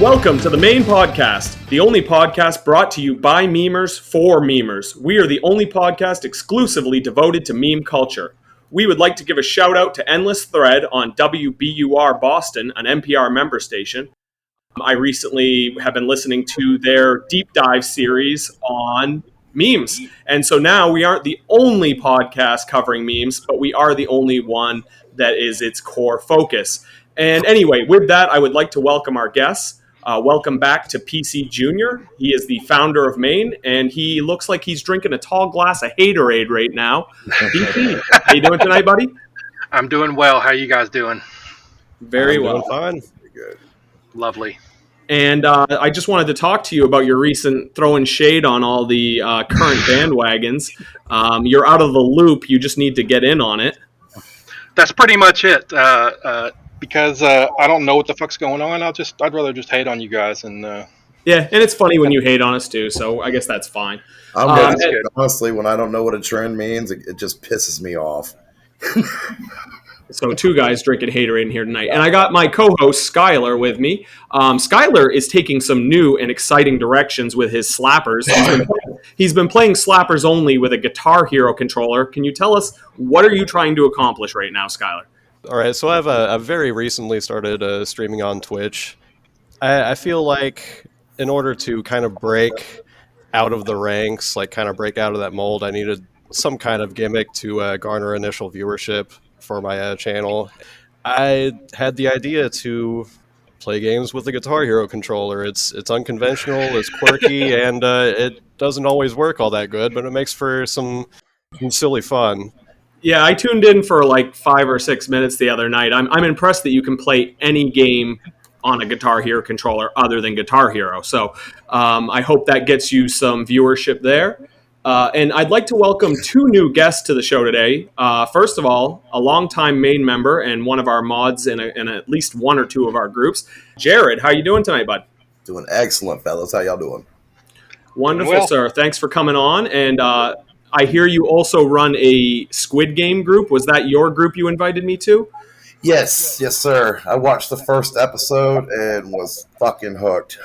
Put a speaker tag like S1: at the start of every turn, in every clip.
S1: Welcome to the Mayne podcast, the only podcast brought to you by memers for memers. We are the only podcast exclusively devoted to meme culture. We would like to give a shout out to Endless Thread on WBUR Boston, an NPR member station. I recently have been listening to their deep dive series on memes. And so now we aren't the only podcast covering memes, but we are the only one that is its core focus. And anyway, with that, I would like to welcome our guests. Welcome back to PC Jr. He is the founder of Mayne, and he looks like he's drinking a tall glass of Haterade right now. PC, how you doing tonight, buddy?
S2: I'm doing well. How are you guys doing?
S1: Very well.
S3: Doing fine.
S4: Good.
S2: Lovely.
S1: And I just wanted to talk to you about your recent throwing shade on all the current bandwagons. You're out of the loop. You just need to get in on it.
S2: That's pretty much it. Because I don't know what the fuck's going on. I'd rather just hate on you guys and.
S1: Yeah, and it's funny when you hate on us too. So I guess that's fine.
S4: I'm good. Honestly, when I don't know what a trend means, it just pisses me off.
S1: So two guys drinking Haterade in here tonight. And I got my co-host Skyler with me. Skyler is taking some new and exciting directions with his slappers. He's been playing slappers only with a Guitar Hero controller. Can you tell us what are you trying to accomplish right now, Skyler?
S3: All right, so I've very recently started streaming on Twitch. I feel like in order to kind of break out of the ranks, like kind of break out of that mold, I needed some kind of gimmick to garner initial viewership for my channel. I had the idea to play games with the Guitar Hero controller. It's unconventional, it's quirky, and it doesn't always work all that good, but it makes for some silly fun.
S1: Yeah, I tuned in for like 5 or 6 minutes the other night. I'm impressed that you can play any game on a Guitar Hero controller other than Guitar Hero. So I hope that gets you some viewership there. And I'd like to welcome two new guests to the show today. First of all, a longtime Mayne member and one of our mods in at least one or two of our groups. Jared, how you doing tonight, bud?
S4: Doing excellent, fellas. How y'all doing?
S1: Wonderful,
S2: Well.
S1: sir. Thanks for coming on. And I hear you also run a Squid Game group. Was that your group you invited me to?
S4: Yes, sir. I watched the first episode and was fucking hooked.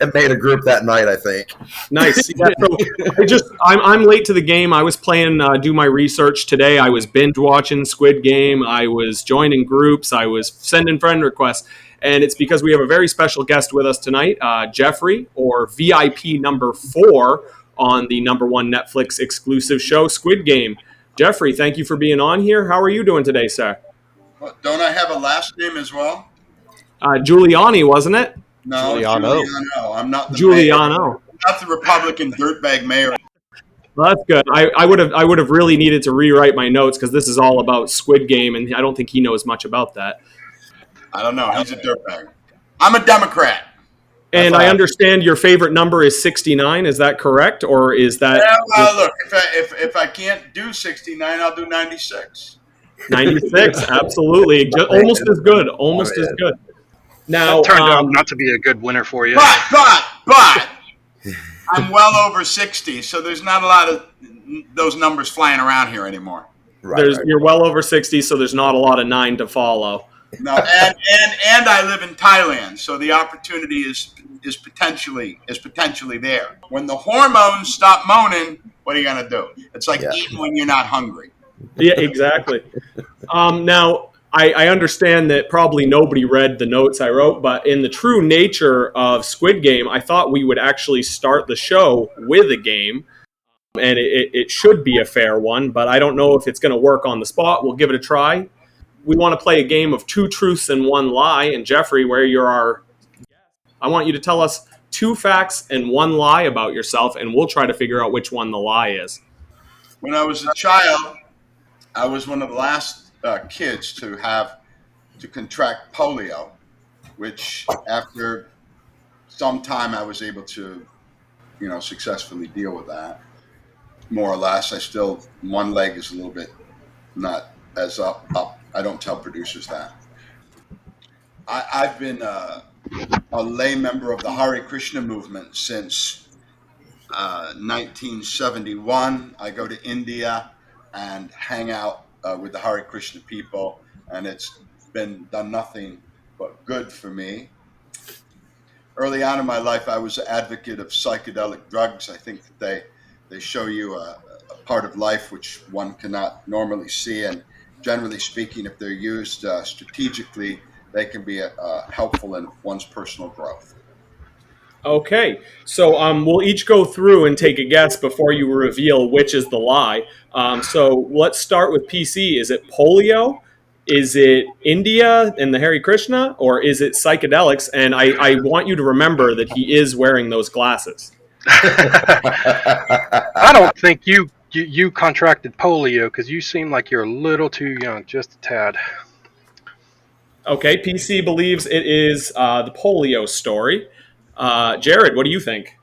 S4: And made a group that night, I think.
S1: Nice. Yeah, so I'm late to the game. I was playing, do my research today. I was binge watching Squid Game. I was joining groups. I was sending friend requests. And it's because we have a very special guest with us tonight, Geoffrey, or VIP number 4 on the number 1 Netflix exclusive show, Squid Game. Geoffrey, thank you for being on here. How are you doing today, sir?
S5: Well, don't I have a last name as well?
S1: Giuliani, wasn't it?
S5: No,
S3: Giuliano.
S5: I'm not the
S1: Giuliano.
S5: mayor. I'm not the Republican dirtbag mayor.
S1: Well, that's good. I would have really needed to rewrite my notes because this is all about Squid Game, and I don't think he knows much about that.
S5: I don't know. He's a dirtbag. I'm a Democrat.
S1: And I understand your favorite number is 69. Is that correct, or is that?
S5: Yeah, well, look, if I can't do 69, I'll do 96.
S1: 96? Absolutely, almost as good. Almost as good. Now,
S2: That turned out not to be a good winner for you.
S5: But I'm well over 60, so there's not a lot of those numbers flying around here anymore.
S4: Right.
S1: You're well over 60, so there's not a lot of 9 to follow.
S5: No, and I live in Thailand, so the opportunity is potentially there. When the hormones stop moaning, what are you gonna do? It's like eating when you're not hungry.
S1: Yeah, exactly. Now, I understand that probably nobody read the notes I wrote, but in the true nature of Squid Game, I thought we would actually start the show with a game, and it should be a fair one, but I don't know if it's going to work on the spot. We'll give it a try. We want to play a game of 2 truths and 1 lie, and Geoffrey, where you're our guest, I want you to tell us 2 facts and 1 lie about yourself, and we'll try to figure out which one the lie is.
S5: When I was a child, I was one of the last kids to contract polio, which after some time I was able to, successfully deal with that. More or less, one leg is a little bit not as up. I don't tell producers that. I've been a lay member of the Hare Krishna movement since 1971. I go to India and hang out with the Hare Krishna people, and it's been done nothing but good for me. early on in my life, I was an advocate of psychedelic drugs. I think that they show you a part of life which one cannot normally see, and generally speaking, if they're used strategically, they can be helpful in one's personal growth.
S1: Okay, so we'll each go through and take a guess before you reveal which is the lie. So let's start with PC. Is it polio? Is it India and the Hare Krishna? Or is it psychedelics? And I want you to remember that he is wearing those glasses.
S2: I don't think you contracted polio because you seem like you're a little too young, just a tad.
S1: Okay, PC believes it is the polio story. Jared, what do you think?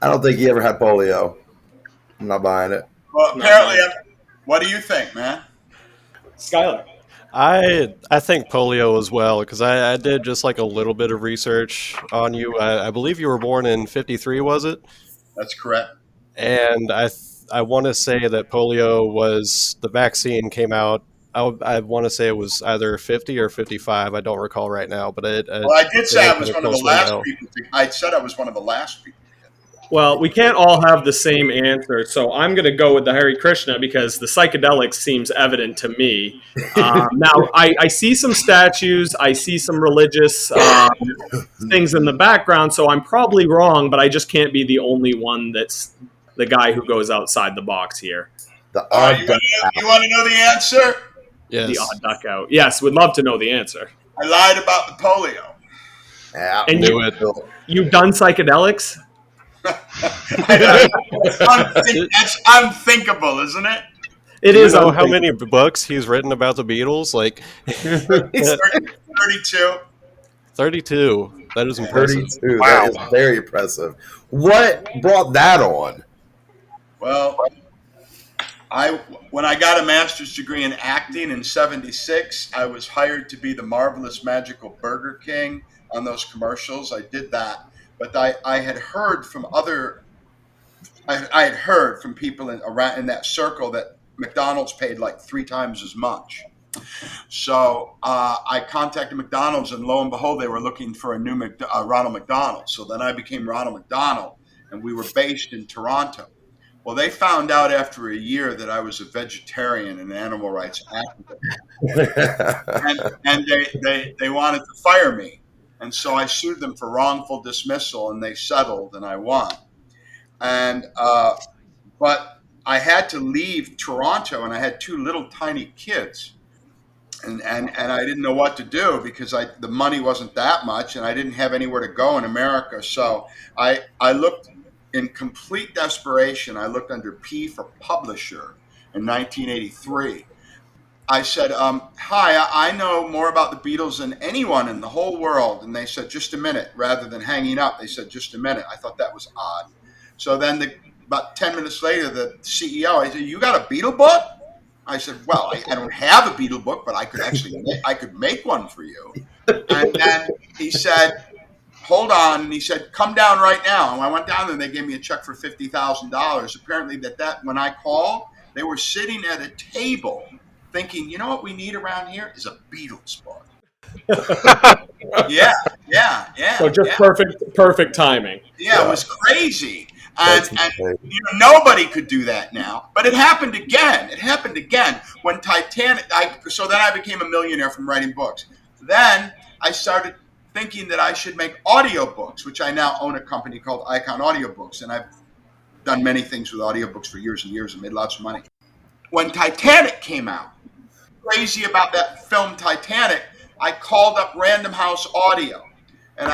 S4: I don't think he ever had polio. I'm not buying it.
S5: Well, apparently, what do you think, man?
S1: Skyler.
S3: I think polio as well, because I did just like a little bit of research on you. I believe you were born in '53, was it?
S5: That's correct.
S3: And I want to say that polio was, the vaccine came out, I want to say it was either 50 or 55. I don't recall right now, but
S5: well, I did say I was one of the last people. I said I was one of the last people.
S1: Well, we can't all have the same answer, so I'm going to go with the Hare Krishna because the psychedelics seems evident to me. Now, I see some statues, I see some religious things in the background, so I'm probably wrong, but I just can't be the only one that's the guy who goes outside the box here.
S4: The odd
S5: you want to know the answer?
S3: Yes.
S1: The odd duck out. Yes, we'd love to know the answer.
S5: I lied about the polio.
S4: Yeah,
S1: And
S3: knew it.
S1: You've done psychedelics?
S5: That's unthinkable, isn't it?
S1: It
S3: Do
S1: is.
S3: you know how many books he's written about the Beatles? Like
S5: 32.
S3: 32. That is impressive.
S4: 32.
S2: Wow.
S4: That is very impressive. What brought that on?
S5: Well, when I got a master's degree in acting in '76, I was hired to be the marvelous magical Burger King on those commercials. I did that, but I had heard from people around in that circle that McDonald's paid like 3 times as much. So I contacted McDonald's, and lo and behold, they were looking for a new Ronald McDonald. So then I became Ronald McDonald, and we were based in Toronto. Well, they found out after a year that I was a vegetarian and animal rights activist, and they wanted to fire me. And so I sued them for wrongful dismissal, and they settled, and I won. And but I had to leave Toronto, and I had 2 little tiny kids, and I didn't know what to do because the money wasn't that much, and I didn't have anywhere to go in America. So I looked in complete desperation. I looked under P for publisher in 1983. I said, hi, I know more about the Beatles than anyone in the whole world. And they said, just a minute. Rather than hanging up, they said, just a minute. I thought that was odd. So then about 10 minutes later, the CEO, I said, you got a Beatle book? I said, well, I don't have a Beatle book, but I could make one for you. And then he said, hold on. And he said, come down right now. And I went down there, and they gave me a check for $50,000. Apparently that when I called, they were sitting at a table thinking, you know what we need around here is a Beatles book. Yeah.
S1: So just perfect timing.
S5: Yeah, it was crazy. And nobody could do that now. But it happened again. When Titanic, so then I became a millionaire from writing books. Then I started thinking that I should make audiobooks, which I now own a company called Icon Audiobooks. And I've done many things with audiobooks for years and years and made lots of money. When Titanic came out, crazy about that film Titanic, I called up Random House Audio, and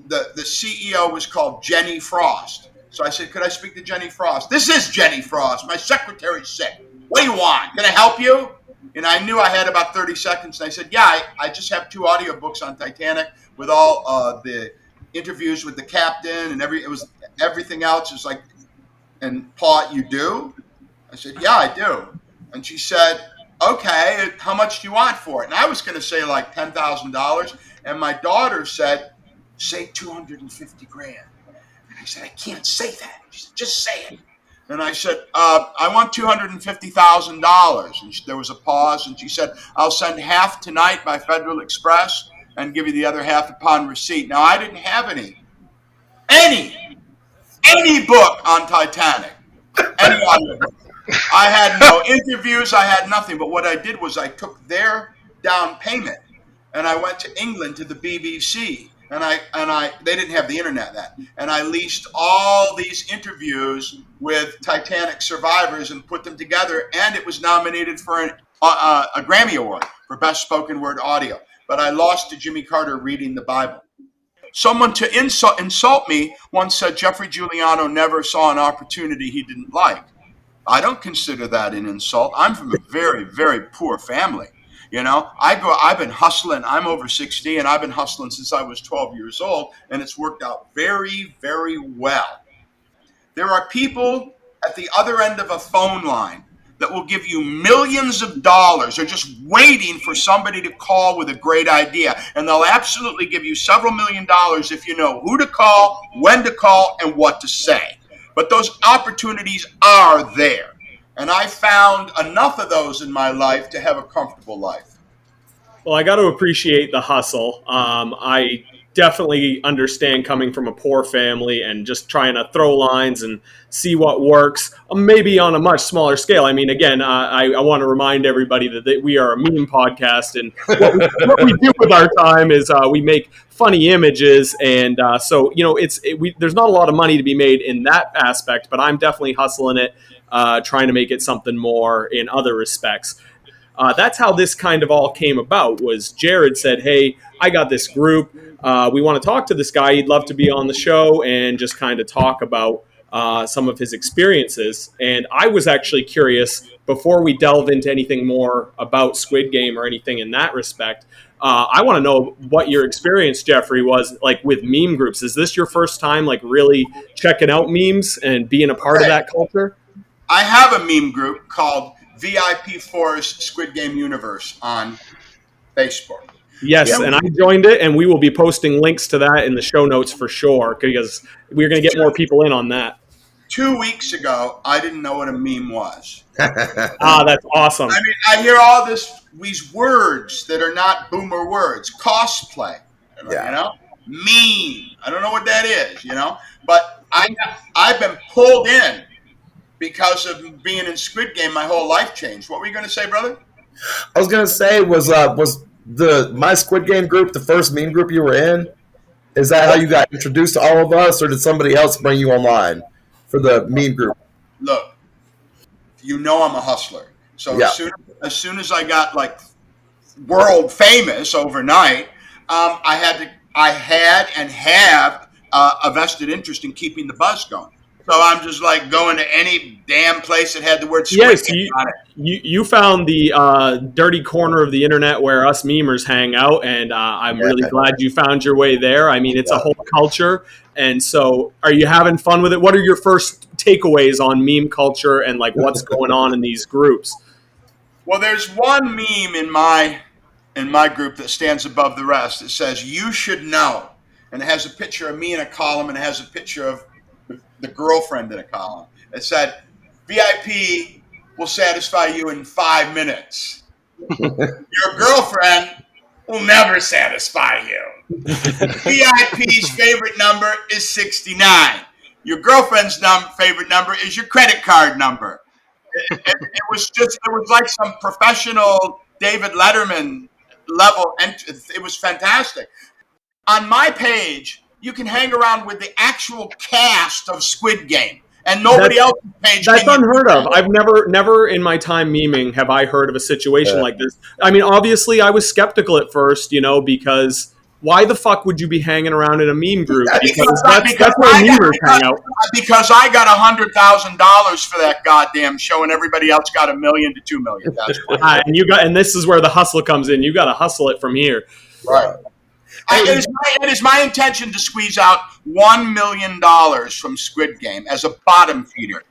S5: the CEO was called Jenny Frost. So I said, could I speak to Jenny Frost? This is Jenny Frost. My secretary's sick. What do you want? Can I help you? And I knew I had about 30 seconds. And I said, yeah, I just have 2 audiobooks on Titanic with all the interviews with the captain and everything else. Is like, and Paul, you do? I said, yeah, I do. And she said, okay, how much do you want for it? And I was going to say like $10,000. And my daughter said, say $250,000. And I said, I can't say that. She said, just say it. And I said, I want $250,000. And there was a pause. And she said, I'll send half tonight by Federal Express and give you the other half upon receipt. Now, I didn't have any any book on Titanic, any audiobook. I had no interviews. I had nothing. But what I did was I took their down payment and I went to England to the BBC. And they didn't have the internet then. And I leased all these interviews with Titanic survivors and put them together. And it was nominated for a Grammy Award for Best Spoken Word Audio. But I lost to Jimmy Carter reading the Bible. Someone to insult me once said Geoffrey Giuliano never saw an opportunity he didn't like. I don't consider that an insult. I'm from a very, very poor family. You know, I've been hustling. I'm over 60 and I've been hustling since I was 12 years old, and it's worked out very, very well. There are people at the other end of a phone line that will give you millions of dollars. They're just waiting for somebody to call with a great idea. And they'll absolutely give you several $1,000,000 if you know who to call, when to call, and what to say. But those opportunities are there. And I found enough of those in my life to have a comfortable life.
S1: Well, I got to appreciate the hustle. I definitely understand coming from a poor family and just trying to throw lines and see what works, maybe on a much smaller scale. I mean, again, I want to remind everybody that we are a meme podcast, and what we do with our time is we make funny images, and so you know, there's not a lot of money to be made in that aspect, but I'm definitely hustling it, trying to make it something more in other respects. That's how this kind of all came about. Was Jared said, "Hey, I got this group. We want to talk to this guy. He'd love to be on the show and just kind of talk about some of his experiences." And I was actually curious, before we delve into anything more about Squid Game or anything in that respect, I want to know what your experience, Geoffrey, was like with meme groups. Is this your first time like really checking out memes and being a part of that culture?
S5: I have a meme group called VIP Forest Squid Game Universe on Facebook.
S1: Yes, yeah. And I joined it, and we will be posting links to that in the show notes for sure, because we're going to get more people in on that.
S5: 2 weeks ago, I didn't know what a meme was.
S1: That's awesome.
S5: I mean, I hear all these words that are not boomer words. Cosplay, you know, meme. I don't know what that is, you know, but I've been pulled in because of being in Squid Game. My whole life changed. What were you going to say, brother?
S4: I was going to say was my Squid Game group the first meme group you were in? Is that how you got introduced to all of us, or did somebody else bring you online for the meme group?
S5: Look, you know I'm a hustler. So as soon as I got like world famous overnight, I had and have a vested interest in keeping the buzz going. So I'm just like going to any damn place that had the word Squid Game on it.
S1: You found the dirty corner of the internet where us memers hang out, and I'm really glad you found your way there. I mean, it's a whole culture, and so are you having fun with it? What are your first takeaways on meme culture and like what's going on in these groups?
S5: Well, there's one meme in my group that stands above the rest. It says, "You should know," and it has a picture of me in a column, and it has a picture of the girlfriend in a column. It said, "VIP will satisfy you in 5 minutes. Your girlfriend will never satisfy you. VIP's favorite number is 69. Your girlfriend's favorite number is your credit card number." It was like some professional David Letterman level, and it was fantastic. On my page, you can hang around with the actual cast of Squid Game, and nobody else's page.
S1: That's unheard of. I've never in my time meming have I heard of a situation like this. I mean, obviously, I was skeptical at first, you know, because why the fuck would you be hanging around in a meme group? Because that's where memers hang out.
S5: Because I got $100,000 for that goddamn show, and everybody else got $1 million to $2 million. That's why.
S1: And this is where the hustle comes in. You got to hustle it from here,
S5: right? It is my intention to squeeze out $1 million from Squid Game as a bottom feeder.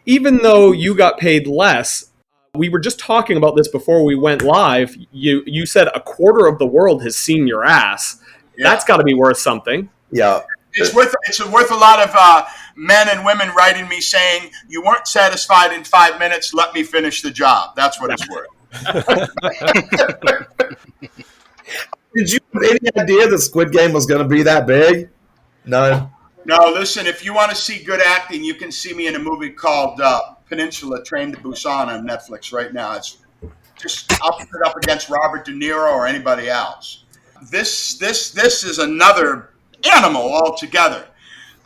S1: Even though you got paid less, we were just talking about this before we went live. You said a quarter of the world has seen your ass. Yeah. That's got to be worth something.
S4: Yeah.
S5: It's worth a lot of men and women writing me saying, "You weren't satisfied in 5 minutes. Let me finish the job." That's what it's worth.
S4: Did you have any idea that Squid Game was going to be that big? No.
S5: No, listen, if you want to see good acting, you can see me in a movie called Peninsula Train to Busan on Netflix right now. It's just I'll put it up against Robert De Niro or anybody else. This is another animal altogether.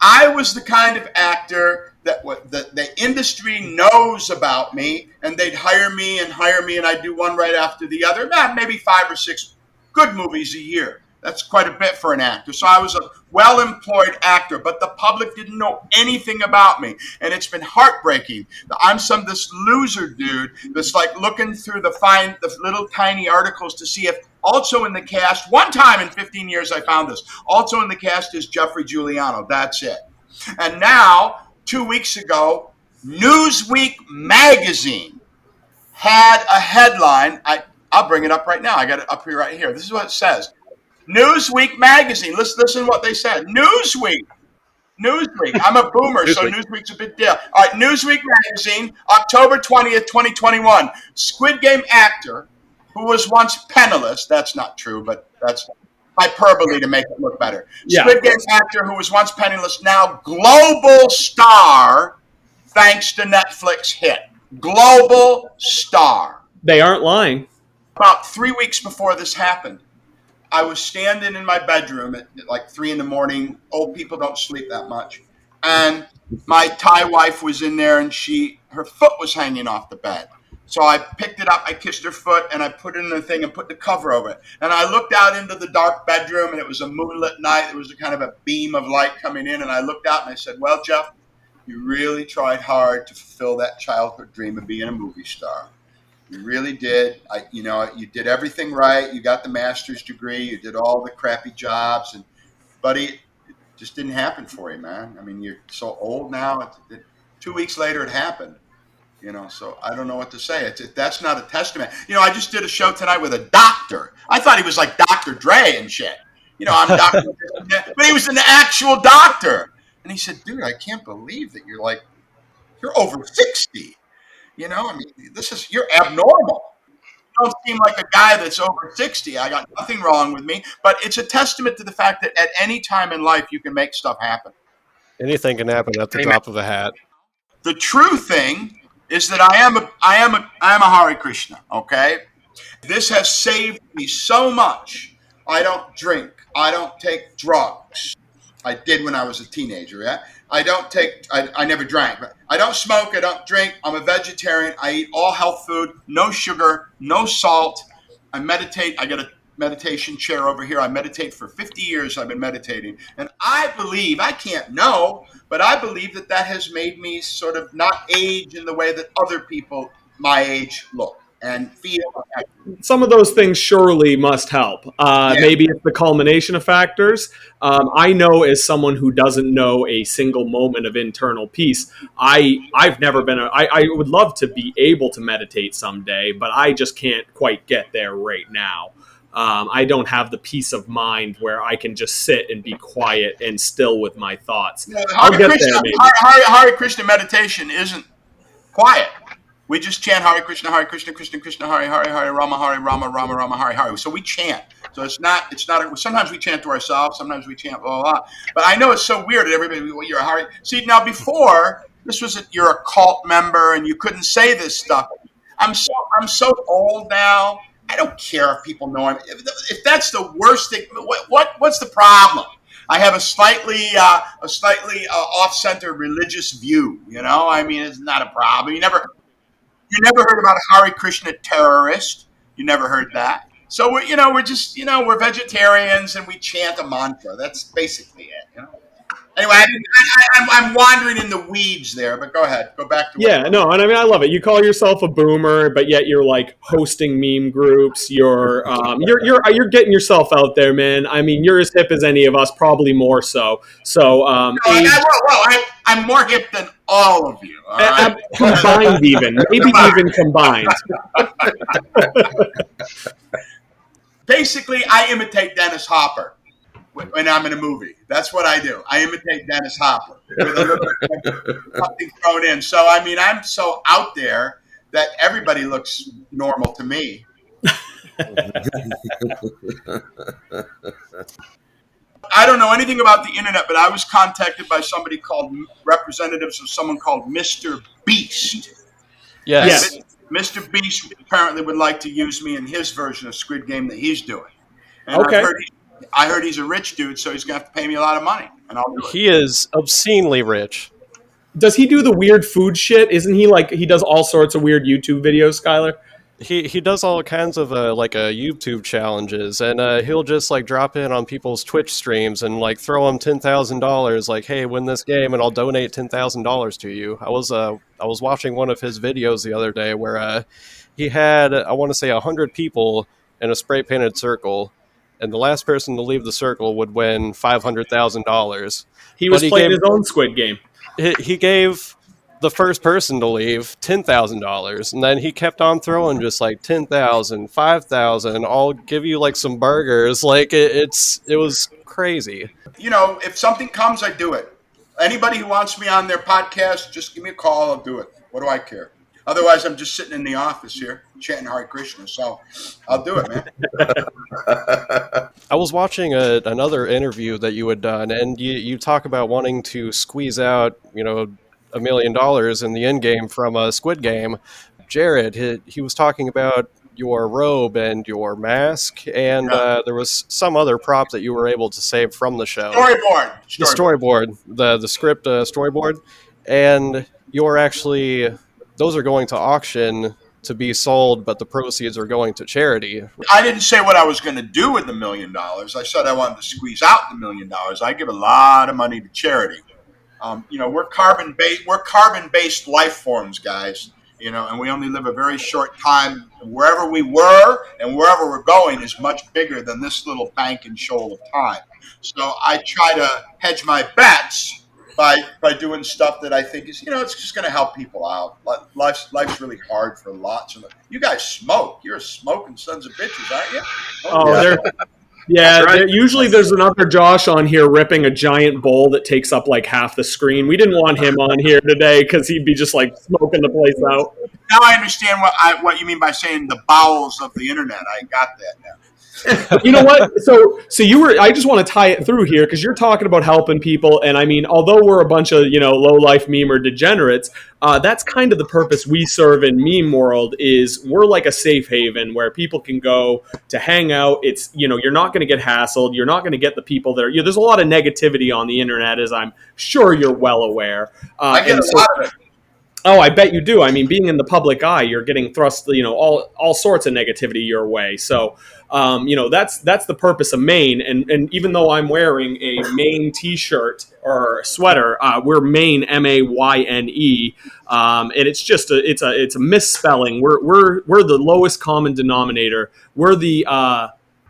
S5: I was the kind of actor that the industry knows about me, and they'd hire me, and I'd do one right after the other, maybe 5 or 6 good movies a year. That's quite a bit for an actor. So I was a well-employed actor, but the public didn't know anything about me. And it's been heartbreaking. I'm this loser dude that's like looking through the little tiny articles to see if also in the cast, one time in 15 years I found this, also in the cast is Geoffrey Giuliano. That's it. And now, 2 weeks ago, Newsweek magazine had a headline. I'll bring it up right now. I got it up here right here. This is what it says. Newsweek magazine. Listen what they said. Newsweek. I'm a boomer, so Newsweek's a big deal. All right, Newsweek magazine, October 20th, 2021. Squid Game actor who was once penniless. That's not true, but that's hyperbole to make it look better. Yeah. Squid Game actor who was once penniless, now global star thanks to Netflix hit. Global star.
S1: They aren't lying.
S5: About 3 weeks before this happened, I was standing in my bedroom at like 3 a.m. Old people don't sleep that much. And my Thai wife was in there, and her foot was hanging off the bed. So I picked it up, I kissed her foot, and I put it in the thing and put the cover over it. And I looked out into the dark bedroom, and it was a moonlit night. There was a kind of a beam of light coming in, and I looked out and I said, well, Jeff, you really tried hard to fulfill that childhood dream of being a movie star. You really did. You did everything right. You got the master's degree. You did all the crappy jobs, and buddy, it just didn't happen for you, man. I mean, you're so old now. 2 weeks later, it happened. So I don't know what to say. That's not a testament. I just did a show tonight with a doctor. I thought he was like Dr. Dre and shit. I'm Dr. But he was an actual doctor. And he said, dude, I can't believe that you're over 60. You're abnormal. You don't seem like a guy that's over 60. I got nothing wrong with me, but it's a testament to the fact that at any time in life you can make stuff happen.
S3: Anything can happen at the drop of a hat.
S5: The true thing is that I am a Hare Krishna. Okay, this has saved me so much. I don't drink. I don't take drugs. I did when I was a teenager. Yeah. I never drank. But I don't smoke. I don't drink. I'm a vegetarian. I eat all health food, no sugar, no salt. I meditate. I got a meditation chair over here. I meditate for 50 years. I've been meditating. And I believe, I can't know, but I believe that has made me sort of not age in the way that other people my age look and feel.
S1: Some of those things surely must help. Maybe it's the culmination of factors. I know, as someone who doesn't know a single moment of internal peace, I've never been I would love to be able to meditate someday, but I just can't quite get there right now. I don't have the peace of mind where I can just sit and be quiet and still with my thoughts. I'll get there, maybe.
S5: Hare Krishna meditation isn't quiet. We just chant Hare Krishna, Krishna Krishna, Hare Hare, Rama, Rama Rama, Hare Hare. So we chant. So it's not. Sometimes we chant to ourselves. Sometimes we chant blah blah blah. But I know it's so weird that everybody. Well, you're a Hare. See, now before this was you're a cult member and you couldn't say this stuff. I'm so old now. I don't care if people know him. If that's the worst thing, what's the problem? I have a slightly off-center religious view. I mean, it's not a problem. You never heard about a Hare Krishna terrorist. You never heard that. So we're vegetarians and we chant a mantra. That's basically it. Anyway, I'm wandering in the weeds there, but go ahead. Go back to
S1: and I mean, I love it. You call yourself a boomer, but yet you're like hosting meme groups. You're getting yourself out there, man. I mean, you're as hip as any of us, probably more so. So,
S5: I'm more hip than all of you. All right?
S1: Combined, even even combined.
S5: Basically, I imitate Dennis Hopper when I'm in a movie. That's what I do. I imitate Dennis Hopper with a little something thrown in. So, I mean, I'm so out there that everybody looks normal to me. I don't know anything about the internet, but I was contacted by somebody called representatives of someone called Mr. Beast.
S3: Yes.
S5: And Mr. Beast apparently would like to use me in his version of Squid Game that he's doing. And
S1: Okay.
S5: I heard he's a rich dude, so he's going to have to pay me a lot of money, and I'll do it.
S3: He is obscenely rich.
S1: Does he do the weird food shit? Isn't he like he does all sorts of weird YouTube videos, Skyler?
S3: He does all kinds of YouTube challenges, and he'll just like drop in on people's Twitch streams and like throw them $10,000, like, hey, win this game and I'll donate $10,000 to you. I was watching one of his videos the other day where he had, I want to say, 100 people in a spray painted circle, and the last person to leave the circle would win $500,000.
S1: He was playing his own Squid Game.
S3: He gave the first person to leave $10,000, and then he kept on throwing just like 10,000, 5,000. I'll give you like some burgers. Like it was crazy.
S5: You know, if something comes, I do it. Anybody who wants me on their podcast, just give me a call. I'll do it. What do I care? Otherwise, I'm just sitting in the office here chanting Hare Krishna. So I'll do it, man.
S3: I was watching another interview that you had done, and you talk about wanting to squeeze out, $1 million in the end game from a Squid Game. Jared, he was talking about your robe and your mask, and there was some other prop that you were able to save from the show.
S5: Storyboard.
S3: The storyboard, the script storyboard, and you're actually, those are going to auction to be sold, but the proceeds are going to charity.
S5: I didn't say what I was going to do with the $1 million. I said I wanted to squeeze out the $1 million. I give a lot of money to charity. We're carbon-based life forms, guys. And we only live a very short time. Wherever we were and wherever we're going is much bigger than this little bank and shoal of time. So I try to hedge my bets by doing stuff that I think is, it's just going to help people out. Life's really hard for lots of them. You guys smoke. You're smoking sons of bitches, aren't you?
S1: Usually there's another Josh on here ripping a giant bowl that takes up like half the screen. We didn't want him on here today because he'd be just like smoking the place out.
S5: Now I understand what you mean by saying the bowels of the internet. I got that now.
S1: You know what? So I just want to tie it through here because you're talking about helping people. And I mean, although we're a bunch of, low life memer degenerates, that's kind of the purpose we serve in meme world is we're like a safe haven where people can go to hang out. It's, you're not going to get hassled. You're not going to get the people that are, there's a lot of negativity on the internet, as I'm sure you're well aware.
S5: I get a lot of it.
S1: Oh, I bet you do. I mean, being in the public eye, you're getting thrust, all sorts of negativity your way. So, that's the purpose of Mayne. And even though I'm wearing a Mayne T-shirt or sweater, we're Mayne, Mayne, and it's just it's a misspelling. We're the lowest common denominator. We're the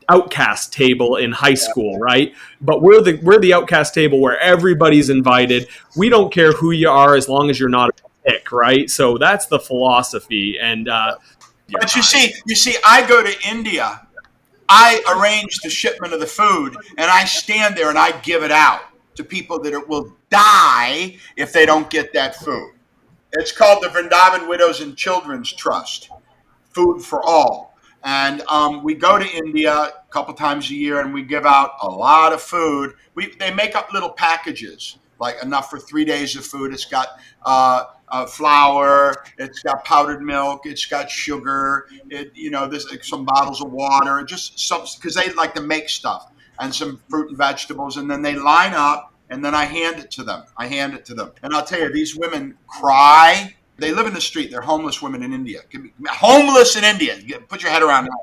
S1: outcast table in high school, right? But we're the outcast table where everybody's invited. We don't care who you are as long as you're not a pick, right? So that's the philosophy. And
S5: but you see, I go to India. I arrange the shipment of the food, and I stand there and I give it out to people that will die if they don't get that food. It's called the Vrindavan Widows and Children's Trust, Food for All. And we go to India a couple times a year, and we give out a lot of food. They make up little packages, like enough for 3 days of food. It's got flour, it's got powdered milk, it's got sugar, there's some bottles of water, just some, because they like to make stuff, and some fruit and vegetables, and then they line up, and then I hand it to them. And I'll tell you, these women cry. They live in the street. They're homeless women in India. Homeless in India. Put your head around that.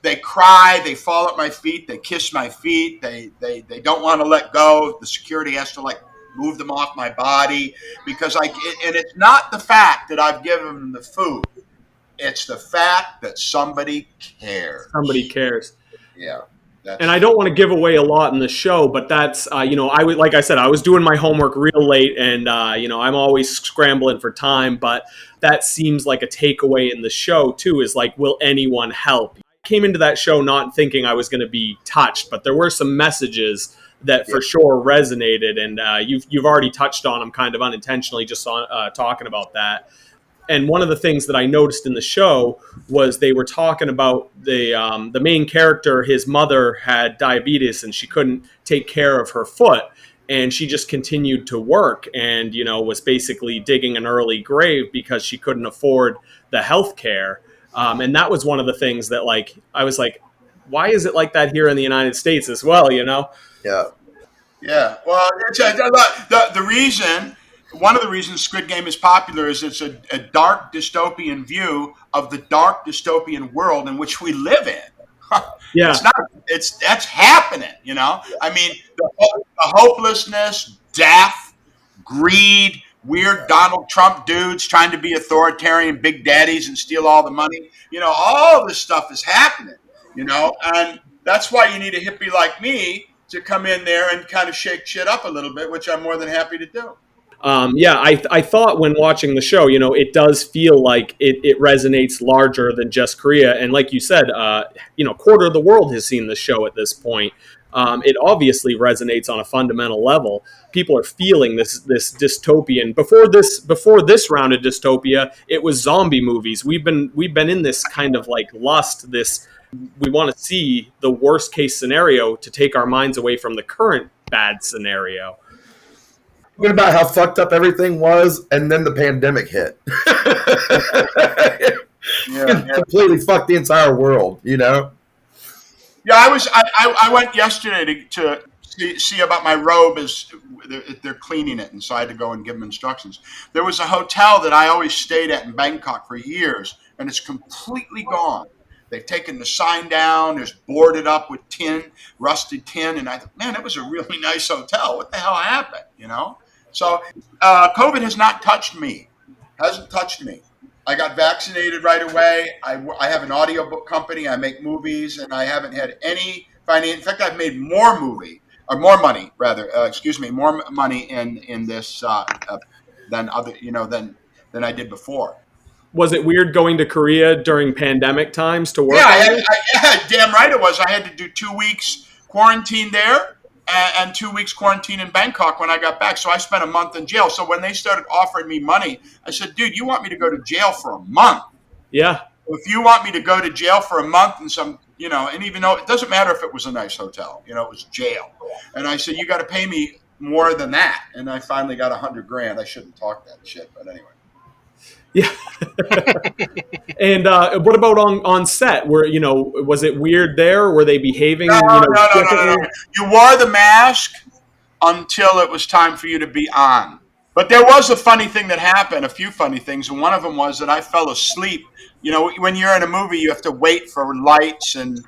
S5: They cry. They fall at my feet. They kiss my feet. They don't want to let go. The security has to move them off my body because and it's not the fact that I've given them the food. It's the fact that somebody cares.
S1: Somebody cares.
S5: Yeah.
S1: And I don't want to give away a lot in the show, but that's, like I said, I was doing my homework real late and, I'm always scrambling for time, but that seems like a takeaway in the show too, is like, will anyone help? I came into that show not thinking I was going to be touched, but there were some messages that for sure resonated, and you've already touched on them kind of unintentionally just on talking about that. And one of the things that I noticed in the show was they were talking about the main character. His mother had diabetes and she couldn't take care of her foot, and she just continued to work and was basically digging an early grave because she couldn't afford the health care. And that was one of the things that I was like, why is it like that here in the United States as well?
S4: Yeah.
S5: Yeah. Well, the reason, one of the reasons Squid Game is popular is it's a dark dystopian view of the dark dystopian world in which we live in.
S1: Yeah.
S5: It's not. That's happening. I mean, the hopelessness, death, greed, weird Donald Trump dudes trying to be authoritarian big daddies and steal all the money. All this stuff is happening. And that's why you need a hippie like me to come in there and kind of shake shit up a little bit, which I'm more than happy to do.
S1: I thought when watching the show, it does feel like it resonates larger than just Korea. And like you said, quarter of the world has seen the show at this point. It obviously resonates on a fundamental level. People are feeling this dystopian. Before this round of dystopia, it was zombie movies. We've been in this kind of lust. We want to see the worst case scenario to take our minds away from the current bad scenario.
S4: Talking about how fucked up everything was, and then the pandemic hit. Completely fucked the entire world,
S5: Yeah, I went yesterday to see about my robe as they're cleaning it, and so I had to go and give them instructions. There was a hotel that I always stayed at in Bangkok for years, and it's completely gone. They've taken the sign down. There's boarded up with rusted tin. And I thought, man, it was a really nice hotel. What the hell happened, So COVID has not touched me. Hasn't touched me. I got vaccinated right away. I have an audiobook company. I make movies, and I haven't had any financial. In fact, I've made more money in this than I did before.
S1: Was it weird going to Korea during pandemic times to work?
S5: Yeah, damn right it was. I had to do 2 weeks quarantine there and 2 weeks quarantine in Bangkok when I got back. So I spent a month in jail. So when they started offering me money, I said, dude, you want me to go to jail for a month?
S1: Yeah.
S5: If you want me to go to jail for a month and and even though it doesn't matter if it was a nice hotel, it was jail. And I said, you got to pay me more than that. And I finally got $100,000. I shouldn't talk that shit, but anyway.
S1: Yeah. And what about on set? Was it weird there? Were they behaving?
S5: No. You wore the mask until it was time for you to be on. But there was a funny thing that happened, a few funny things. And one of them was that I fell asleep. When you're in a movie, you have to wait for lights and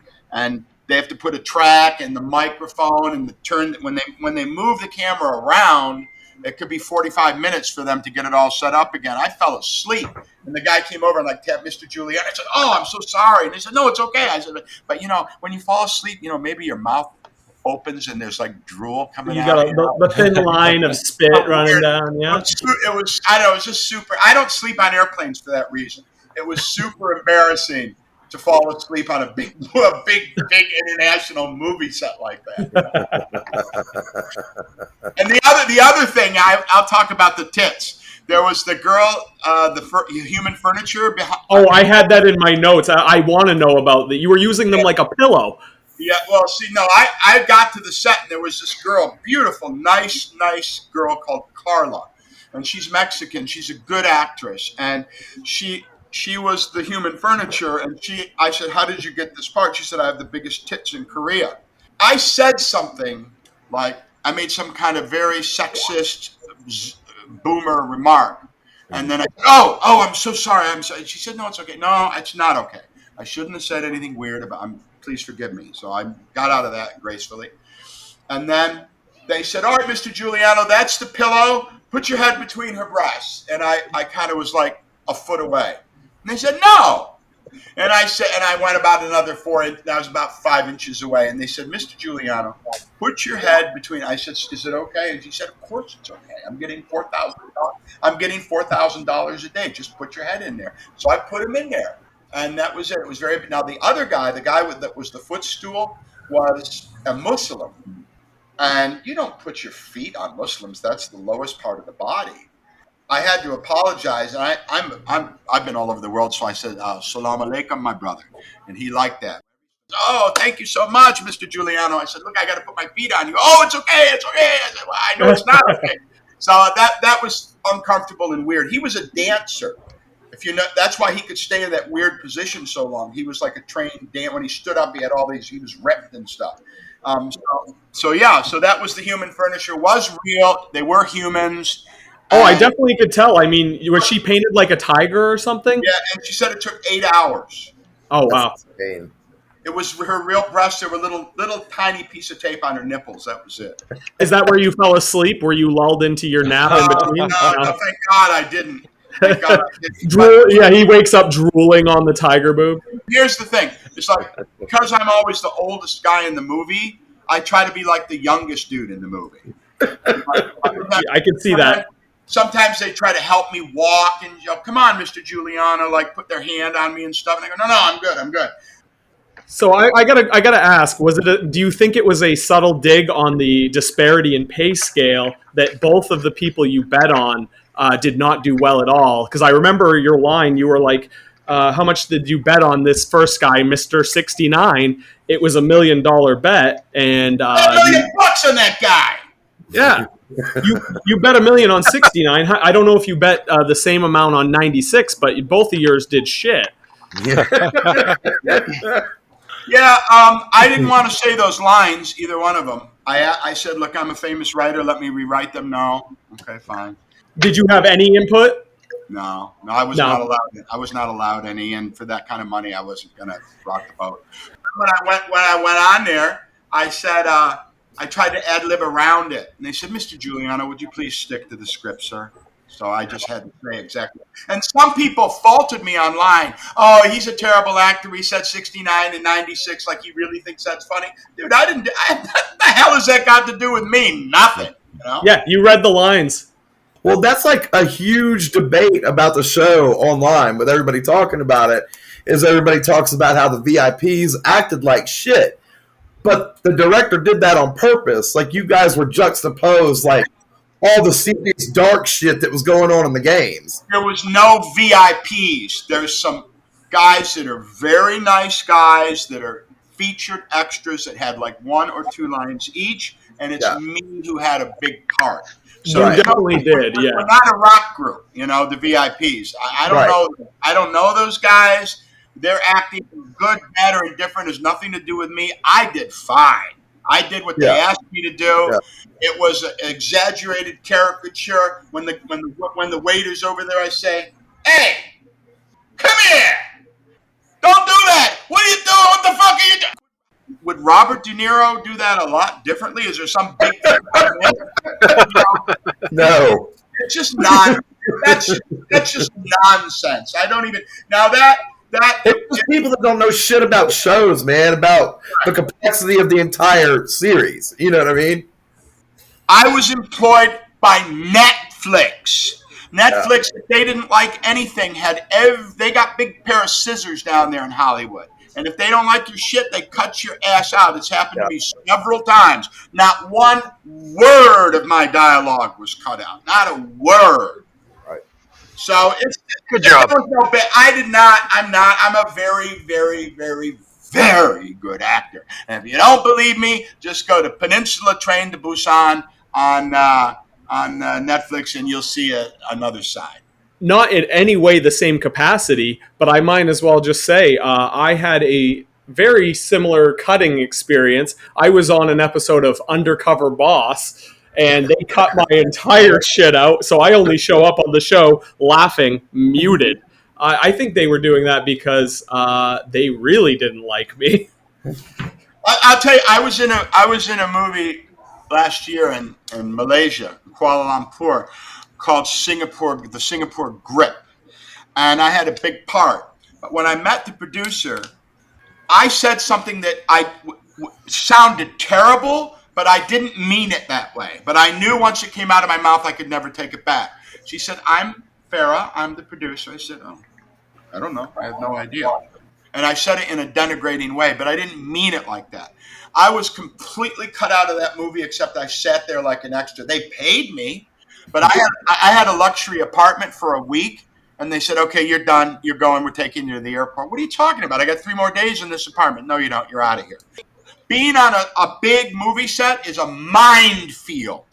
S5: they have to put a track and the microphone and when they move the camera around. It could be 45 minutes for them to get it all set up again. I fell asleep, and the guy came over and tapped Mr. Giuliano. I said, "Oh, I'm so sorry." And he said, "No, it's okay." I said, "But when you fall asleep, maybe your mouth opens and there's drool coming out."
S1: You got the thin line of spit running down. Yeah,
S5: it was. I know. It was just super. I don't sleep on airplanes for that reason. It was super embarrassing to fall asleep on a big international movie set like that. And the other thing, I'll talk about the tits. There was the girl, human furniture behind.
S1: Oh, I had that in my notes. I want to know about that. You were using them like a pillow.
S5: Yeah, well, see, no, I got to the set and there was this girl, beautiful, nice girl called Carla, and she's Mexican. She's a good actress, and she was the human furniture, and I said, how did you get this part? She said, I have the biggest tits in Korea. I said something like, I made some kind of very sexist boomer remark. And then I said, oh, I'm so sorry. I'm sorry. She said, no, it's okay. No, it's not okay. I shouldn't have said anything weird please forgive me. So I got out of that gracefully. And then they said, all right, Mr. Giuliano, that's the pillow. Put your head between her breasts. And I kind of was like a foot away. And they said, no. And I said, and I went about another 4 inches. I was about 5 inches away. And they said, Mr. Giuliano, put your head between. I said, is it okay? And he said, of course it's okay. I'm getting $4,000. I'm getting $4,000 a day. Just put your head in there. So I put him in there, and that was it. It was very. Now the other guy, that was the footstool, was a Muslim, and you don't put your feet on Muslims. That's the lowest part of the body. I had to apologize, and I've been all over the world, so I said, "Salam alaikum, my brother," and he liked that. Oh, thank you so much, Mr. Giuliano. I said, "Look, I got to put my feet on you." Oh, it's okay, it's okay. I said, "Well, I know it's not okay." So that was uncomfortable and weird. He was a dancer. If you know, that's why he could stay in that weird position so long. He was like a trained dancer. When he stood up, he had all these. He was ripped and stuff. So that was the human furniture. Was real. They were humans.
S1: Oh, I definitely could tell. I mean, was she painted like a tiger or something?
S5: Yeah, and she said it took 8 hours.
S1: Oh, wow.
S4: Insane.
S5: It was her real breasts. There were little tiny piece of tape on her nipples. That was it.
S1: Is that where you fell asleep? Were you lulled into your nap in between?
S5: No, thank God I didn't. Thank God I didn't.
S1: Yeah, he wakes up drooling on the tiger boob.
S5: Here's the thing. It's like, because I'm always the oldest guy in the movie, I try to be like the youngest dude in the movie.
S1: I can see that.
S5: Sometimes they try to help me walk and come on, Mr. Giuliano, like put their hand on me and stuff. And I go, no, I'm good.
S1: So I gotta ask, do you think it was a subtle dig on the disparity in pay scale that both of the people you bet on did not do well at all? Because I remember your line, you were like, how much did you bet on this first guy, Mr. 69? It was $1 million bet, and
S5: $1 million on that guy.
S1: Yeah, you bet $1 million on 69. I don't know if you bet the same amount on 96, but both of yours did shit.
S5: Yeah, I didn't want to say those lines, either one of them. I said, look, I'm a famous writer. Let me rewrite them. No. Okay, fine.
S1: Did you have any input?
S5: No, I was not allowed. I was not allowed any, and for that kind of money, I wasn't going to rock the boat. When I went on there, I said, I tried to ad-lib around it. And they said, Mr. Giuliano, would you please stick to the script, sir? So I just had to say exactly. And some people faulted me online. Oh, he's a terrible actor. He said 69 and 96 like he really thinks that's funny. Dude, what the hell has that got to do with me? Nothing. You know?
S1: Yeah, you read the lines.
S4: Well, that's like a huge debate about the show online with everybody talking about it, is everybody talks about how the VIPs acted like shit. But the director did that on purpose. Like, you guys were juxtaposed, like, all the serious dark shit that was going on in the games.
S5: There was no VIPs. There's some guys that are very nice guys that are featured extras that had like 1 or 2 lines each, and it's me who had a big part. So
S1: you definitely did, yeah.
S5: We're not a rock group, the VIPs. I don't know. I don't know those guys. Their acting, good, bad, or indifferent, has nothing to do with me. I did fine. I did what they asked me to do. Yeah. It was an exaggerated caricature. When the waiter's over there, I say, "Hey, come here! Don't do that! What are you doing? What the fuck are you doing?" Would Robert De Niro do that a lot differently? Is there some big thing?
S4: No.
S5: It's just not. That's just nonsense. I don't even now that.
S4: It's people that don't know shit about shows, man, about the complexity of the entire series. You know what I mean?
S5: I was employed by Netflix. Netflix, if they didn't like anything, they got big pair of scissors down there in Hollywood. And if they don't like your shit, they cut your ass out. It's happened to me several times. Not one word of my dialogue was cut out. Not a word. So it's
S2: good job.
S5: I did not. I'm a very, very, very, very good actor. And if you don't believe me, just go to Peninsula Train to Busan on Netflix, and you'll see another side.
S1: Not in any way the same capacity, but I might as well just say I had a very similar cutting experience. I was on an episode of Undercover Boss, and they cut my entire shit out, so I only show up on the show laughing, muted. I think they were doing that because they really didn't like me.
S5: I'll tell you, I was in a movie last year in Malaysia, Kuala Lumpur, called the Singapore Grip, and I had a big part. But when I met the producer, I said something that sounded terrible, but I didn't mean it that way. But I knew once it came out of my mouth, I could never take it back. She said, "I'm Farah. I'm the producer." I said, "Oh, I don't know. I have no idea." And I said it in a denigrating way, but I didn't mean it like that. I was completely cut out of that movie, except I sat there like an extra. They paid me, But I had a luxury apartment for a week, and they said, okay, you're done. You're going. We're taking you to the airport. What are you talking about? I got 3 more days in this apartment. No, you don't. You're out of here. Being on a big movie set is a minefield,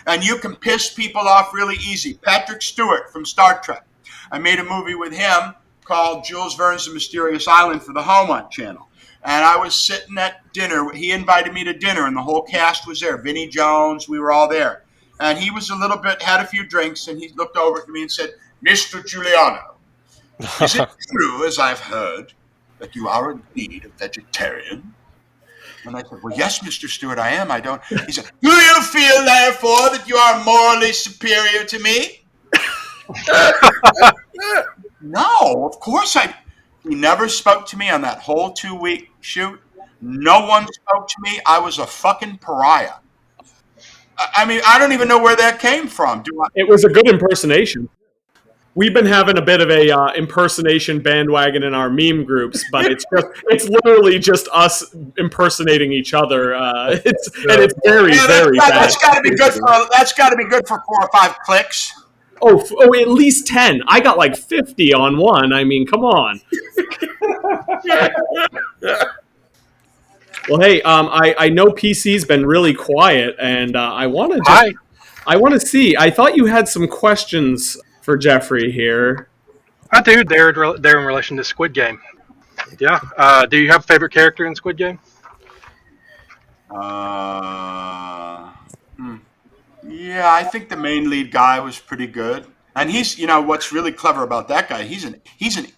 S5: and you can piss people off really easy. Patrick Stewart from Star Trek. I made a movie with him called Jules Verne's The Mysterious Island for the Hallmark Channel. And I was sitting at dinner. He invited me to dinner, and the whole cast was there. Vinnie Jones, we were all there. And he was had a few drinks, and he looked over to me and said, Mr. Giuliano, is it true, as I've heard, that you are indeed a vegetarian? And I said, well, yes, Mr. Stewart, I am. I don't. He said, do you feel, therefore, that you are morally superior to me? No, of course he never spoke to me on that whole 2-week shoot. No one spoke to me. I was a fucking pariah. I mean, I don't even know where that came from.
S1: It was a good impersonation. We've been having a bit of a impersonation bandwagon in our meme groups, but it's literally just us impersonating each other. It's very very bad.
S5: That's got to be good for 4 or 5 clicks.
S1: Oh, at least 10. I got like 50 on one. I mean, come on. Well, hey, I know PC's been really quiet, and I want to see. I thought you had some questions for Geoffrey here.
S2: I do. They're in relation to Squid Game. Yeah. Do you have a favorite character in Squid Game?
S5: Yeah, I think the main lead guy was pretty good. And he's, what's really clever about that guy, he's an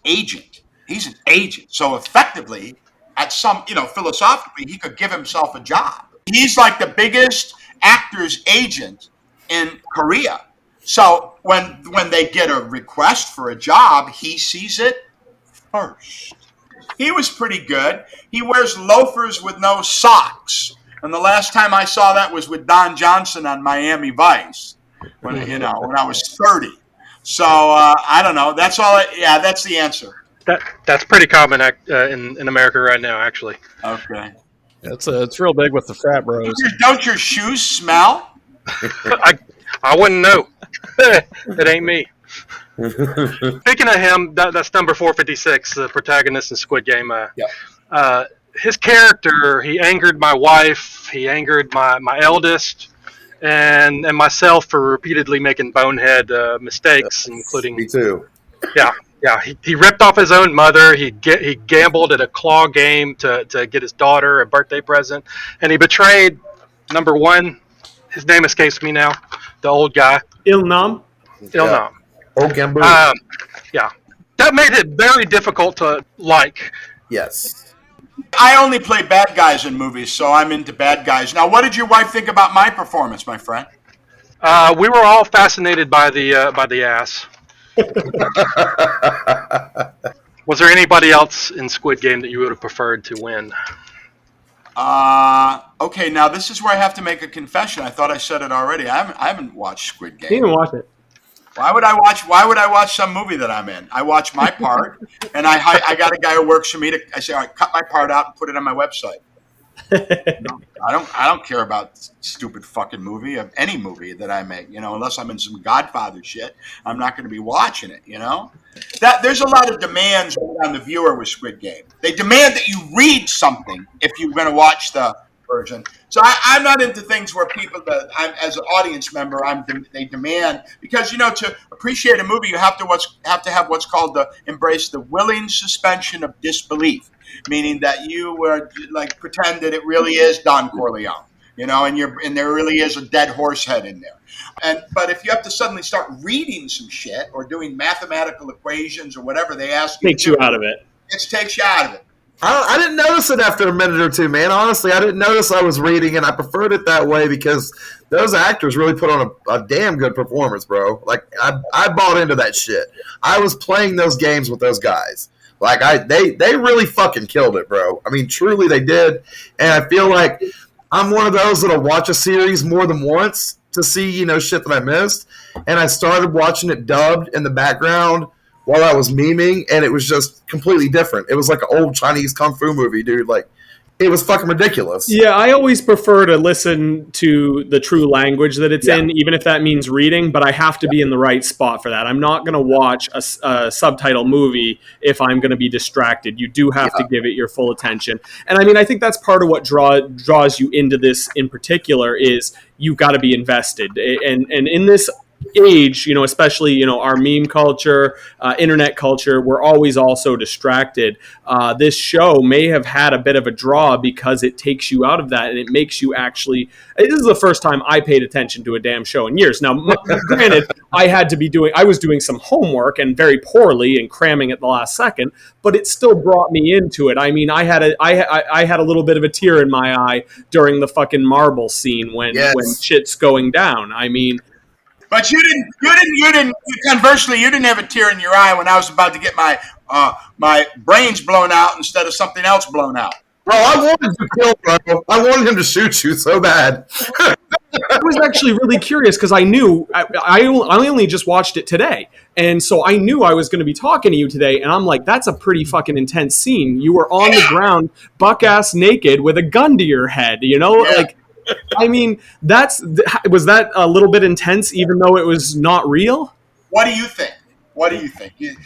S5: agent. He's an agent. So effectively, at some, philosophically, he could give himself a job. He's like the biggest actor's agent in Korea. So when they get a request for a job, he sees it first. He was pretty good. He wears loafers with no socks. And the last time I saw that was with Don Johnson on Miami Vice when I was 30. So I don't know. That's all. That's the answer.
S2: That's pretty common in America right now, actually.
S5: Okay.
S3: It's real big with the frat bros.
S5: Don't your shoes smell?
S2: I wouldn't know. It ain't me. Speaking of him, that's number 456, the protagonist in Squid Game. His character, he angered my wife, he angered my eldest, and myself for repeatedly making bonehead mistakes, including...
S4: Me too.
S2: Yeah. He ripped off his own mother. He gambled at a claw game to get his daughter a birthday present, and he betrayed number 1. His name escapes me now. The old guy.
S1: Ilnam.
S4: Old Gamboo.
S2: Yeah. That made it very difficult to like.
S4: Yes.
S5: I only play bad guys in movies, so I'm into bad guys. Now, what did your wife think about my performance, my friend?
S2: We were all fascinated by the ass. Was there anybody else in Squid Game that you would have preferred to win?
S5: Okay, now this is where I have to make a confession. I thought I said it already. I haven't watched Squid Game.
S1: You didn't watch it.
S5: Why would I watch some movie that I'm in? I watch my part, and I got a guy who works for me. I say, all right, cut my part out and put it on my website. No, I don't care about stupid fucking movie of any movie that I make. Unless I'm in some Godfather shit, I'm not going to be watching it. That there's a lot of demands on the viewer with Squid Game. They demand that you read something if you're going to watch the version. So I'm not into things where people that I'm as an audience member, they demand, because to appreciate a movie you have to have what's called embrace the willing suspension of disbelief, meaning that you were like pretend that it really is Don Corleone, and there really is a dead horse head in there. But if you have to suddenly start reading some shit or doing mathematical equations or whatever they ask you,
S1: takes you out of it.
S5: It takes you out of it.
S4: I didn't notice it after a minute or two, man. Honestly, I didn't notice I was reading, and I preferred it that way because those actors really put on a damn good performance, bro. Like, I bought into that shit. I was playing those games with those guys. Like, they really fucking killed it, bro. I mean, truly they did. And I feel like I'm one of those that'll watch a series more than once to see, shit that I missed. And I started watching it dubbed in the background while I was memeing, and it was just completely different. It was like an old Chinese kung fu movie, dude. Like, It was fucking ridiculous.
S1: Yeah, I always prefer to listen to the true language that it's in, even if that means reading, but I have to be in the right spot for that. I'm not going to watch a subtitle movie if I'm going to be distracted. You do have to give it your full attention. And I mean, I think that's part of what draws you into this in particular is you've got to be invested. And in this age, especially, our meme culture, internet culture, we're always also distracted. This show may have had a bit of a draw because it takes you out of that and it makes you actually, this is the first time I paid attention to a damn show in years. Now, granted, I was doing some homework and very poorly and cramming at the last second, but it still brought me into it. I mean, I had a little bit of a tear in my eye during the fucking marble scene when shit's going down. I mean,
S5: but you didn't. Conversely, you didn't have a tear in your eye when I was about to get my brains blown out instead of something else blown out.
S4: Bro, I wanted to kill bro. I wanted him to shoot you so bad.
S1: I was actually really curious because I knew I only just watched it today, and so I knew I was going to be talking to you today. And I'm like, that's a pretty fucking intense scene. You were on the ground, buck ass naked, with a gun to your head. Like. I mean, was that a little bit intense, even though it was not real?
S5: What do you think?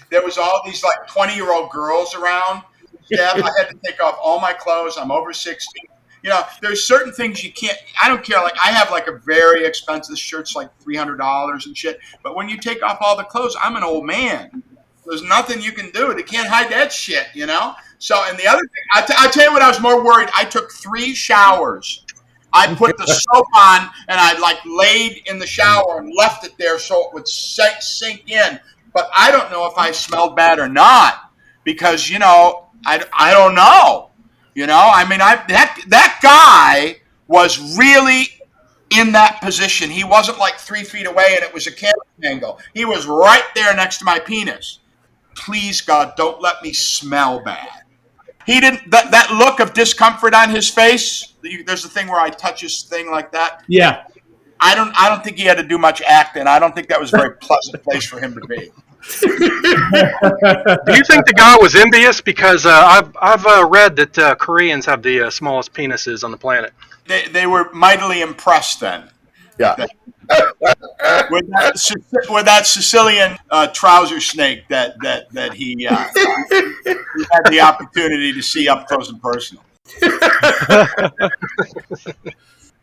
S5: There was all these 20-year-old girls around. Yeah, I had to take off all my clothes. I'm over 60. There's certain things you can't. I don't care. Like I have a very expensive shirt's like $300 and shit. But when you take off all the clothes, I'm an old man. There's nothing you can do. They can't hide that shit. So, and the other thing, I tell you what, I was more worried. I took 3 showers. I put the soap on and I laid in the shower and left it there so it would sink in. But I don't know if I smelled bad or not because, I don't know. I mean, that guy was really in that position. He wasn't 3 feet away and it was a camera angle. He was right there next to my penis. Please, God, don't let me smell bad. He didn't. That look of discomfort on his face. There's a thing where I touch his thing like that.
S1: Yeah.
S5: I don't think he had to do much acting. I don't think that was a very pleasant place for him to be.
S2: Do you think the guy was envious? Because I've read that Koreans have the smallest penises on the planet.
S5: They were mightily impressed then.
S4: Yeah.
S5: With that Sicilian trouser snake that he had the opportunity to see up close and personal.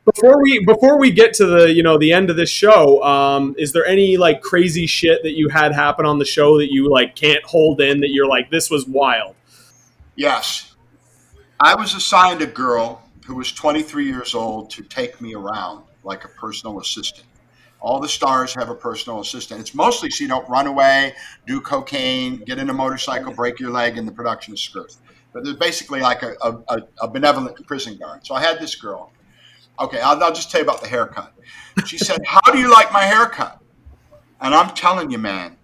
S1: Before we get to the end of this show, is there any crazy shit that you had happen on the show that you can't hold in, that you're this was wild?
S5: Yes, I was assigned a girl who was 23 years old to take me around like a personal assistant. All the stars have a personal assistant. It's mostly so you don't run away, do cocaine, get in a motorcycle, break your leg in the production of Skirt. But there's basically a benevolent prison guard. So I had this girl. Okay, I'll just tell you about the haircut. She said, "How do you like my haircut?" And I'm telling you, man,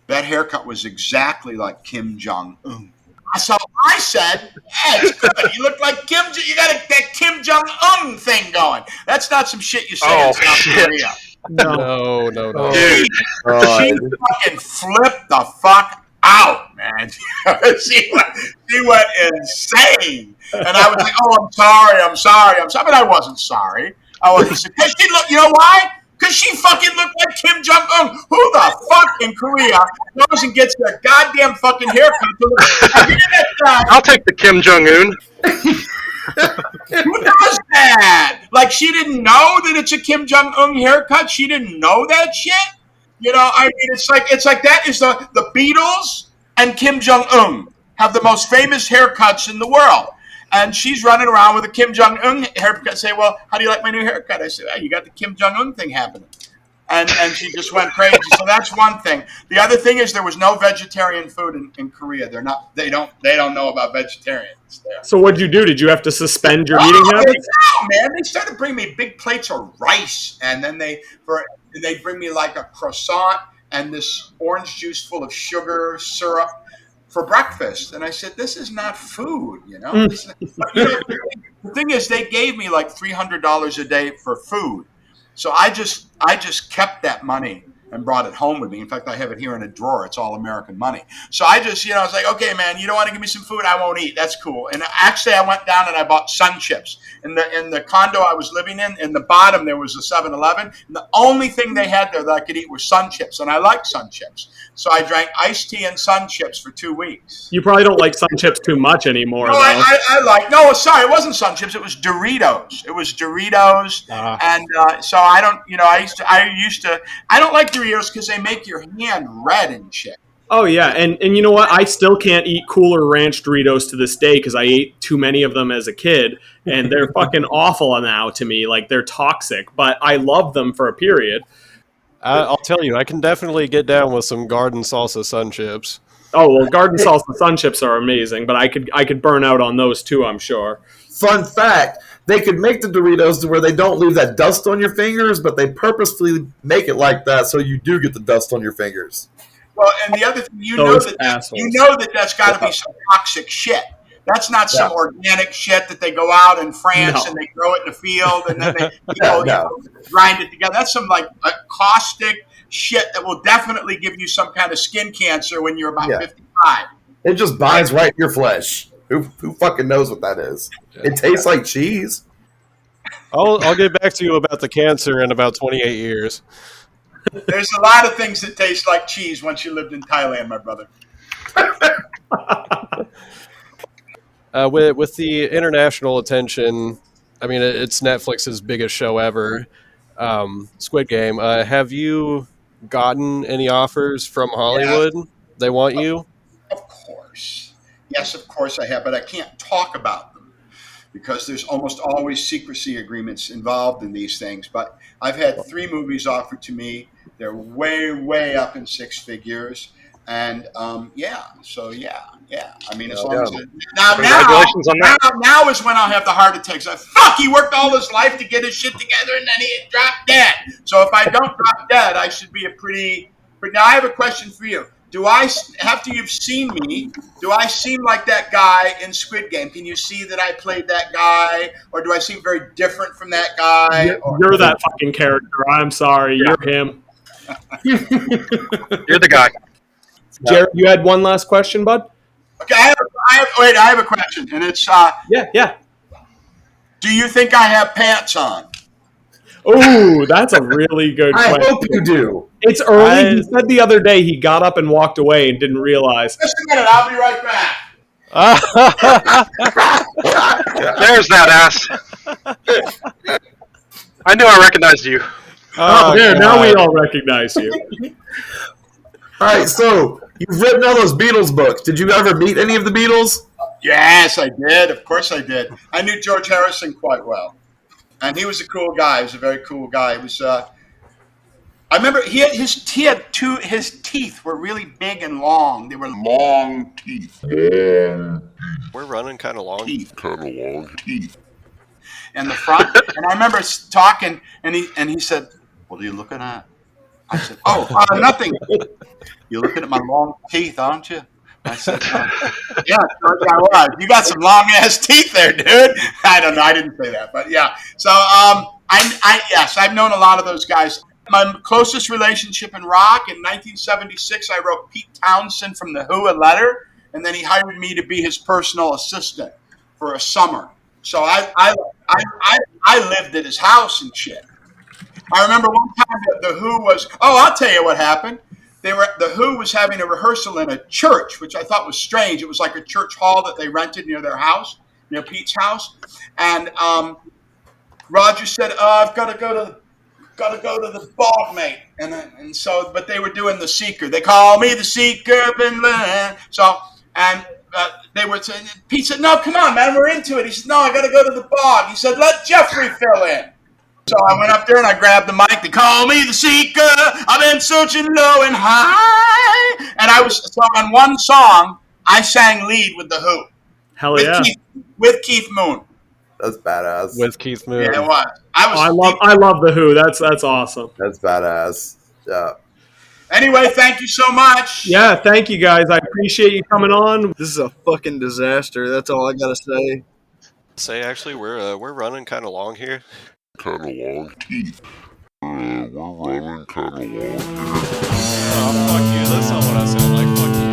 S5: that haircut was exactly like Kim Jong-un. So I said, "Hey, it's good. You look like Kim. You got that Kim Jong-un thing going." That's not some shit you say in South Korea.
S3: No.
S5: Dude, she fucking flipped the fuck out, man. she went insane. And I was like, "Oh, I'm sorry." But I wasn't sorry. I wasn't. Because she looked. You know why? Because she fucking looked like Kim Jong-un. Who the fuck in Korea goes and gets their goddamn fucking haircut?
S2: I'll take the Kim Jong-un.
S5: Who does that? She didn't know that it's a Kim Jong-un haircut. She didn't know that shit. I mean, it's like that is the Beatles and Kim Jong-un have the most famous haircuts in the world. And she's running around with a Kim Jong-un haircut. Say, "Well, how do you like my new haircut?" I said, "Oh, you got the Kim Jong-un thing happening." And she just went crazy. So that's one thing. The other thing is there was no vegetarian food in Korea. They don't know about vegetarians there.
S1: So what'd you do? Did you have to suspend your eating habits?
S5: No, man. They started bringing me big plates of rice, and then they bring me a croissant and this orange juice full of sugar syrup for breakfast. And I said, "This is not food, But, the thing is, they gave me $300 a day for food. So I just kept that money and brought it home with me. In fact, I have it here in a drawer. It's all American money. So I just, I was like, okay, man, you don't want to give me some food? I won't eat. That's cool. And actually, I went down and I bought Sun Chips. In the condo I was living in the bottom, there was a 7-Eleven. And the only thing they had there that I could eat was Sun Chips. And I like Sun Chips. So I drank iced tea and Sun Chips for 2 weeks.
S1: You probably don't like Sun Chips too much anymore,
S5: No, sorry, it wasn't Sun Chips. It was Doritos. And so I don't, I don't like Doritos because they make your hand red and shit.
S1: Oh, yeah. And you know what? I still can't eat Cooler Ranch Doritos to this day because I ate too many of them as a kid. And they're fucking awful now to me. Like, they're toxic. But I love them for a period.
S3: I'll tell you, I can definitely get down with some garden salsa Sun Chips.
S1: Oh, well, garden salsa Sun Chips are amazing. But I could burn out on those, too, I'm sure.
S4: Fun fact, they could make the Doritos to where they don't leave that dust on your fingers, but they purposefully make it like that so you do get the dust on your fingers.
S5: Well, and the other thing, you know that that's got to be some toxic shit. That's not some organic shit that they go out in France and they grow it in the field and then they grind it together. That's some like a caustic shit that will definitely give you some kind of skin cancer when you're about 55.
S4: It just binds right in your flesh. Who fucking knows what that is? It tastes like cheese.
S3: I'll get back to you about the cancer in about 28 years.
S5: There's a lot of things that taste like cheese once you lived in Thailand, my brother.
S3: With the international attention, I mean, it's Netflix's biggest show ever, Squid Game. Have you gotten any offers from Hollywood? Yeah. They want you?
S5: Of course. Yes, of course I have, but I can't talk about them because there's almost always secrecy agreements involved in these things. But I've had 3 movies offered to me. They're way, way up in 6 figures. And I mean, as long as
S2: congratulations on that.
S5: Now is when I'll have the heart attacks. Fuck, he worked all his life to get his shit together, and then he dropped dead. So if I don't drop dead, I should be a pretty. Now I have a question for you. Do I, after you've seen me, do I seem like that guy in Squid Game? Can you see that I played that guy, or do I seem very different from that guy?
S1: You're that fucking character. I'm sorry, you're him.
S2: You're the guy.
S1: Jared, you had one last question, bud?
S5: Okay, I have a question, and it's
S1: yeah.
S5: Do you think I have pants on?
S1: Oh, that's a really good question.
S4: I hope you do.
S1: It's early. He said the other day he got up and walked away and didn't realize.
S5: Just a minute, I'll be right back.
S2: There's that ass. I knew I recognized you.
S1: There, now we all recognize you.
S4: All right, so you've written all those Beatles books. Did you ever meet any of the Beatles?
S5: Yes, I did. Of course I did. I knew George Harrison quite well. And he was a cool guy. He was a very cool guy. He was. I remember his teeth were really big and long. They were long teeth.
S3: We're running kind of long.
S5: Teeth. And the front. And I remember talking, and he said, "What are you looking at?" I said, nothing. You're looking at my long teeth, aren't you? I said, yeah, George, I was. You got some long-ass teeth there, dude. I don't know. I didn't say that, but yeah. So, yes, I've known a lot of those guys. My closest relationship in rock, in 1976, I wrote Pete Townsend from The Who a letter, and then he hired me to be his personal assistant for a summer. So I lived at his house and shit. I remember one time that The Who was, I'll tell you what happened. The Who was having a rehearsal in a church, which I thought was strange. It was like a church hall that they rented near their house, near Pete's house. And Roger said, I've got to go to the bog, mate. And so, but they were doing The Seeker. They call me The Seeker. So, and they were saying, Pete said, no, come on, man, we're into it. He said, no, I got to go to the bog. He said, let Geoffrey fill in. So I went up there and I grabbed the mic. They call me The Seeker. I've been searching low and high. And so on one song, I sang lead with The Who.
S1: Hell yeah.
S5: With Keith Moon.
S4: That's badass.
S3: With Keith Moon.
S5: Yeah, it was.
S1: I love The Who. That's awesome.
S4: That's badass. Yeah.
S5: Anyway, thank you so much.
S1: Yeah, thank you guys. I appreciate you coming on.
S6: This is a fucking disaster. That's all I gotta say.
S3: Actually, we're running kind of long here.
S7: Kind of long teeth. We're running
S3: Oh, fuck you. That's not what I sound like. Fuck you.